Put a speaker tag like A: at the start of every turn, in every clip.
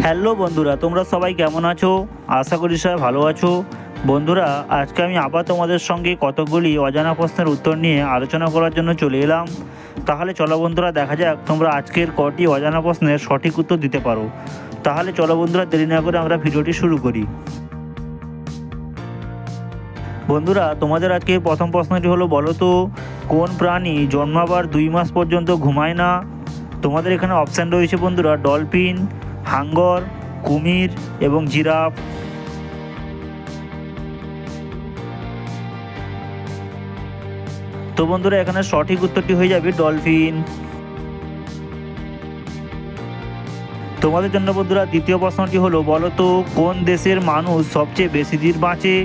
A: Hello বন্ধুরা, তোমরা সবাই কেমন আছো? আশা করি সবাই ভালো আছো। বন্ধুরা, আজকে আমি আবার তোমাদের সঙ্গে কতগুলি অজানা প্রশ্নের উত্তর নিয়ে আলোচনা করার জন্য চলে এলাম। তাহলে চলো বন্ধুরা, দেখা যাক তোমরা আজকের কটি অজানা প্রশ্নের সঠিক উত্তর দিতে পারো। তাহলে চলো বন্ধুরা, দেরি না করে আমরা ভিডিওটি শুরু করি। বন্ধুরা, তোমাদের আজকে প্রথম প্রশ্নটি হলো, বলো তো কোন প্রাণী জন্মাবার 2 মাস পর্যন্ত ঘুমায় না? তোমাদের এখানে অপশান রয়েছে বন্ধুরা, ডলফিন, হাঙ্গর, কুমির এবং জিরাফ। তো বন্ধুরা, এখানে সঠিক উত্তরটি হয়ে যাবে ডলফিন। তোমাদের জন্য বন্ধুরা দ্বিতীয় প্রশ্নটি হলো, বলো তো কোন দেশের মানুষ সবচেয়ে বেশি দিন বাঁচে?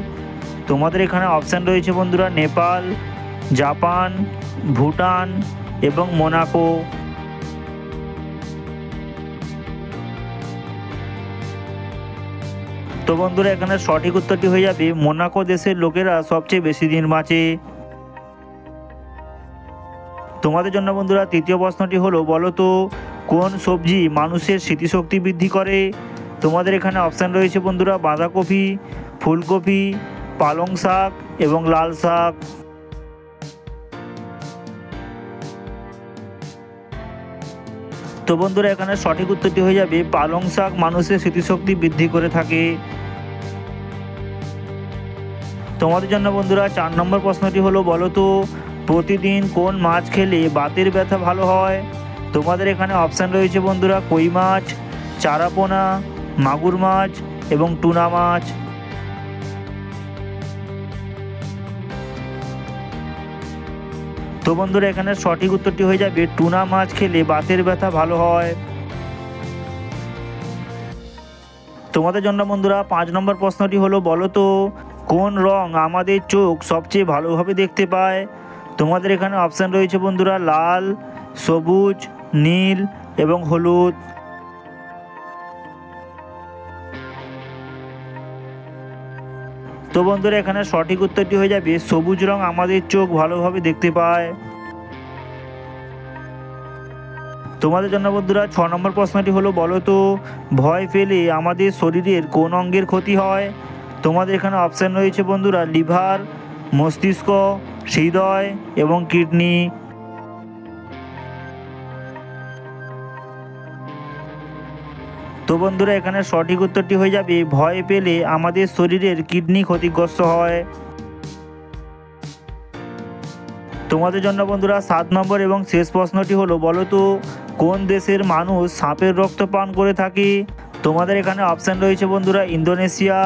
A: তোমাদের এখানে অপশান রয়েছে বন্ধুরা, নেপাল, জাপান, ভুটান এবং মোনাকো। তো বন্ধুরা, এখানে সঠিক উত্তরটি হয়ে যাবে মোনাকো দেশের লোকেরা সবচেয়ে বেশি দিন বাঁচে। তোমাদের জন্য বন্ধুরা তৃতীয় প্রশ্নটি হলো, বলো তো কোন সবজি মানুষের স্মৃতিশক্তি বৃদ্ধি করে? তোমাদের এখানে অপশান রয়েছে বন্ধুরা, বাঁধাকপি, ফুলকপি, পালং শাক এবং লাল শাক। তো বন্ধুরা, এখানে সঠিক উত্তরটি হয়ে যাবে পালং শাক মানুষের স্মৃতিশক্তি বৃদ্ধি করে থাকে। তোমাদের জন্য বন্ধুরা 4 নম্বর প্রশ্নটি হলো, বলো তো প্রতিদিন কোন মাছ খেলে বাতের ব্যথা ভালো হয়? তোমাদের এখানে অপশান রয়েছে বন্ধুরা, কই মাছ, চারাপোনা, মাগুর মাছ এবং টুনা মাছ। তো বন্ধুরা, এখানে সঠিক উত্তরটি হয়ে যাবে টুনা মাছ খেলে বাতের ব্যথা ভালো হয়। তোমাদের জন্য বন্ধুরা 5 নম্বর প্রশ্নটি হলো, বলো তো কোন রং আমাদের চোখ সবচেয়ে ভালোভাবে দেখতে পায়? তোমাদের এখানে অপশান রয়েছে বন্ধুরা, লাল, সবুজ, নীল এবং হলুদ। তো বন্ধুরা, এখানে সঠিক উত্তরটি হয়ে যাবে সবুজ রং আমাদের চোখ ভালোভাবে দেখতে পায়। তোমাদের জন্য বন্ধুরা 6 নম্বর প্রশ্নটি হলো, বলো তো ভয় পেলে আমাদের শরীরের কোন অঙ্গের ক্ষতি হয়? তোমাদের এখানে অপশান রয়েছে বন্ধুরা, লিভার, মস্তিষ্ক, হৃদয় এবং কিডনি। তো বন্ধুরা, এখানে সঠিক উত্তরটি হয়ে যাবে ভয় পেলে আমাদের শরীরের কিডনি ক্ষতিগ্রস্ত হয়। তোমাদের জন্য বন্ধুরা 7 নম্বর এবং শেষ প্রশ্নটি হলো, বলো তো কোন দেশের মানুষ সাপের রক্ত পান করে থাকে? তোমাদের এখানে অপশান রয়েছে বন্ধুরা, ইন্দোনেশিয়া,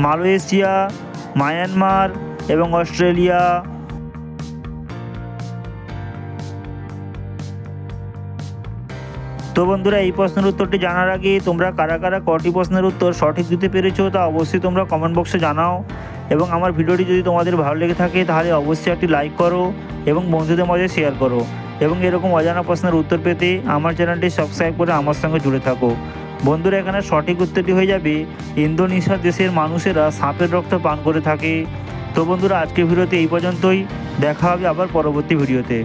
A: মালয়েশিয়া, মায়ানমার এবং অস্ট্রেলিয়া। তো বন্ধুরা, এই প্রশ্নের উত্তরটি জানার আগে তোমরা কারা কারা কটি প্রশ্নের উত্তর সঠিক দিতে পেরেছো তা অবশ্যই তোমরা কমেন্ট বক্সে জানাও। এবং আমার ভিডিওটি যদি তোমাদের ভালো লেগে থাকে তাহলে অবশ্যই একটি লাইক করো এবং বন্ধুদের মাঝে শেয়ার করো। এবং এরকম অজানা প্রশ্নের উত্তর পেতে আমার চ্যানেলটি সাবস্ক্রাইব করে আমার সঙ্গে জুড়ে থাকো। বন্ধুরা, এখানে সঠিক উত্তরটি হয়ে যাবে ইন্দোনেশিয়া দেশের মানুষেরা সাপের রক্ত পান করে থাকে। তো বন্ধুরা, আজকের ভিডিওতে এই পর্যন্তই। দেখা হবে আবার পরবর্তী ভিডিওতে।